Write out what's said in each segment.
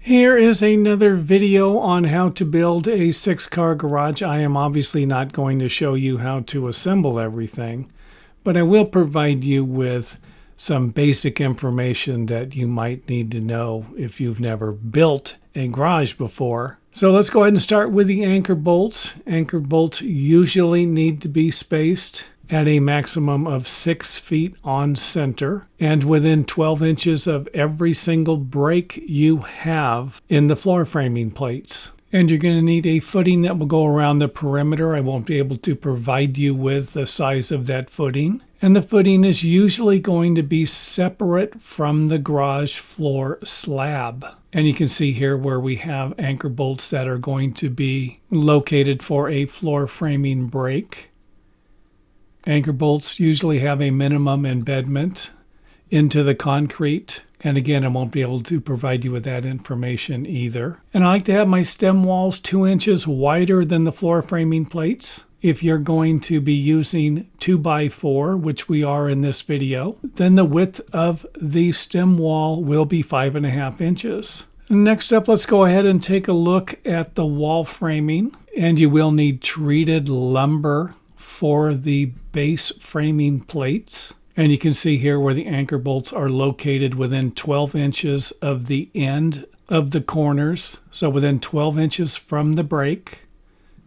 Here is another video on how to build a 6-car garage. I am obviously not going to show you how to assemble everything, but I will provide you with some basic information that you might need to know if you've never built a garage before. So let's go ahead and start with the anchor bolts. Anchor bolts usually need to be spaced at a maximum of 6 feet on center and within 12 inches of every single break you have in the floor framing plates. And you're going to need a footing that will go around the perimeter. I won't be able to provide you with the size of that footing. And the footing is usually going to be separate from the garage floor slab. And you can see here where we have anchor bolts that are going to be located for a floor framing break. Anchor bolts usually have a minimum embedment into the concrete. And again, I won't be able to provide you with that information either. And I like to have my stem walls 2 inches wider than the floor framing plates. If you're going to be using 2x4, which we are in this video, then the width of the stem wall will be 5.5 inches. Next up, let's go ahead and take a look at the wall framing. And you will need treated lumber for the base framing plates. And you can see here where the anchor bolts are located within 12 inches of the end of the corners. So within 12 inches from the break.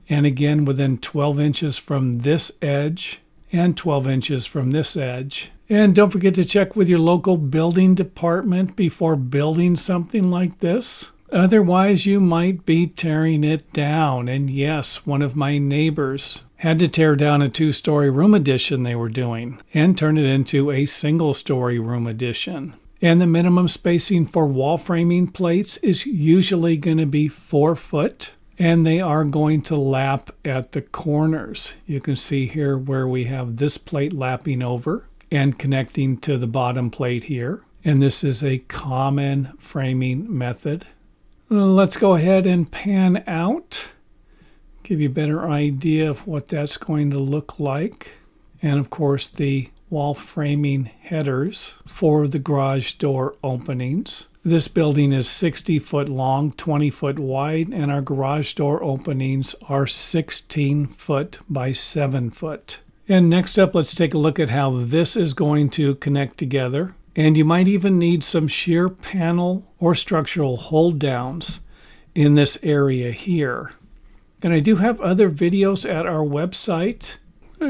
And again, within 12 inches from this edge and 12 inches from this edge. And don't forget to check with your local building department before building something like this. Otherwise, you might be tearing it down. And yes, one of my neighbors had to tear down a 2-story room addition they were doing and turn it into a single-story room addition. And the minimum spacing for wall framing plates is usually going to be 4 foot. And they are going to lap at the corners. You can see here where we have this plate lapping over and connecting to the bottom plate here. And this is a common framing method. Let's go ahead and pan out. Give you a better idea of what that's going to look like. And of course the wall framing headers for the garage door openings. This building is 60 foot long, 20 foot wide, and our garage door openings are 16 foot by 7 foot. And next up, let's take a look at how this is going to connect together. And you might even need some shear panel or structural hold downs in this area here. And I do have other videos at our website.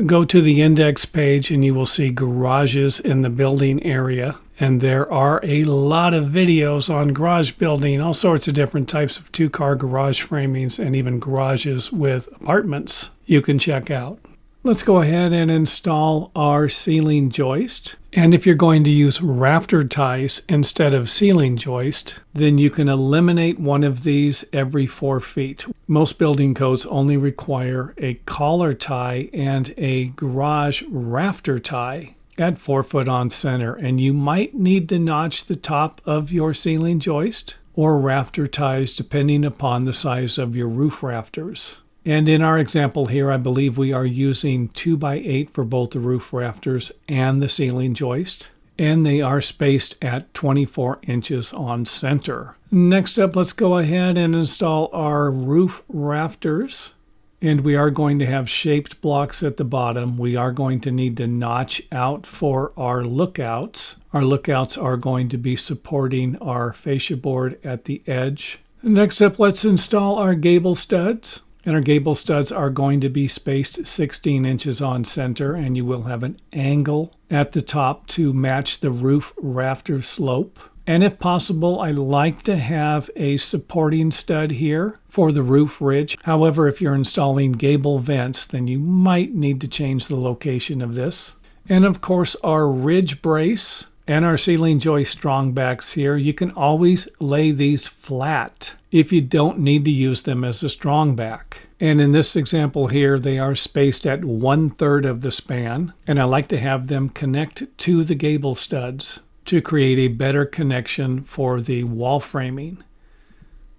Go to the index page and you will see garages in the building area. And there are a lot of videos on garage building, all sorts of different types of 2-car garage framings and even garages with apartments you can check out. Let's go ahead and install our ceiling joist. And if you're going to use rafter ties instead of ceiling joist, then you can eliminate one of these every 4 feet. Most building codes only require a collar tie and a garage rafter tie at 4 foot on center. And you might need to notch the top of your ceiling joist or rafter ties depending upon the size of your roof rafters. And in our example here, I believe we are using 2x8 for both the roof rafters and the ceiling joist. And they are spaced at 24 inches on center. Next up, let's go ahead and install our roof rafters. And we are going to have shaped blocks at the bottom. We are going to need to notch out for our lookouts. Our lookouts are going to be supporting our fascia board at the edge. Next up, let's install our gable studs. And our gable studs are going to be spaced 16 inches on center, and you will have an angle at the top to match the roof rafter slope. And if possible, I like to have a supporting stud here for the roof ridge. However, if you're installing gable vents, then you might need to change the location of this. And of course, our ridge brace and our ceiling joist strong backs here, you can always lay these flat if you don't need to use them as a strong back. And in this example here, they are spaced at 1/3 of the span. And I like to have them connect to the gable studs to create a better connection for the wall framing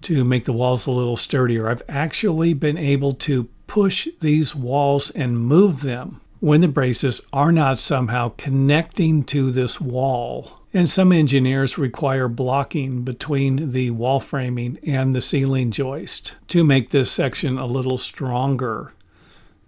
to make the walls a little sturdier. I've actually been able to push these walls and move them when the braces are not somehow connecting to this wall. And some engineers require blocking between the wall framing and the ceiling joist to make this section a little stronger.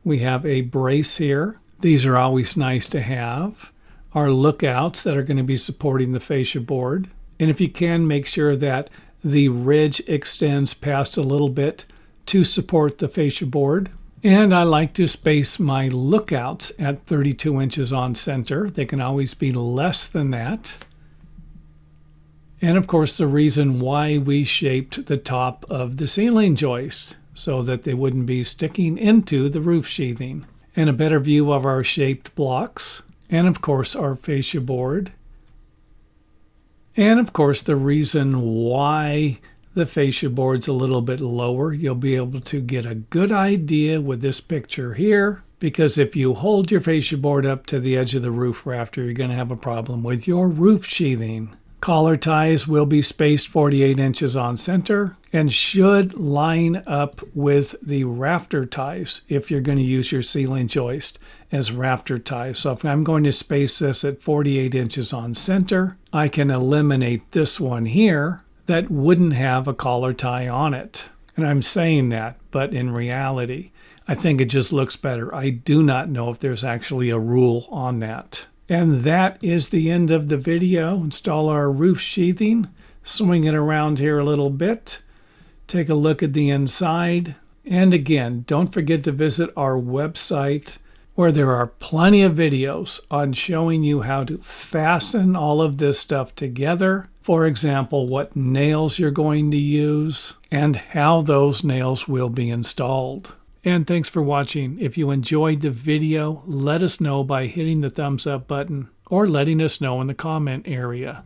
We have a brace here. These are always nice to have. Our lookouts that are going to be supporting the fascia board. And if you can, make sure that the ridge extends past a little bit to support the fascia board. And I like to space my lookouts at 32 inches on center. They can always be less than that. And of course, the reason why we shaped the top of the ceiling joist so that they wouldn't be sticking into the roof sheathing. And a better view of our shaped blocks. And of course, our fascia board. And of course, the reason why the fascia board's a little bit lower, you'll be able to get a good idea with this picture here. Because if you hold your fascia board up to the edge of the roof rafter, you're going to have a problem with your roof sheathing. Collar ties will be spaced 48 inches on center and should line up with the rafter ties if you're going to use your ceiling joist as rafter ties. So if I'm going to space this at 48 inches on center, I can eliminate this one here that wouldn't have a collar tie on it. And I'm saying that, but in reality, I think it just looks better. I do not know if there's actually a rule on that. And that is the end of the video. Install our roof sheathing, swing it around here a little bit, take a look at the inside. And again, don't forget to visit our website where there are plenty of videos on showing you how to fasten all of this stuff together. For example, what nails you're going to use and how those nails will be installed. And thanks for watching. If you enjoyed the video, let us know by hitting the thumbs up button or letting us know in the comment area.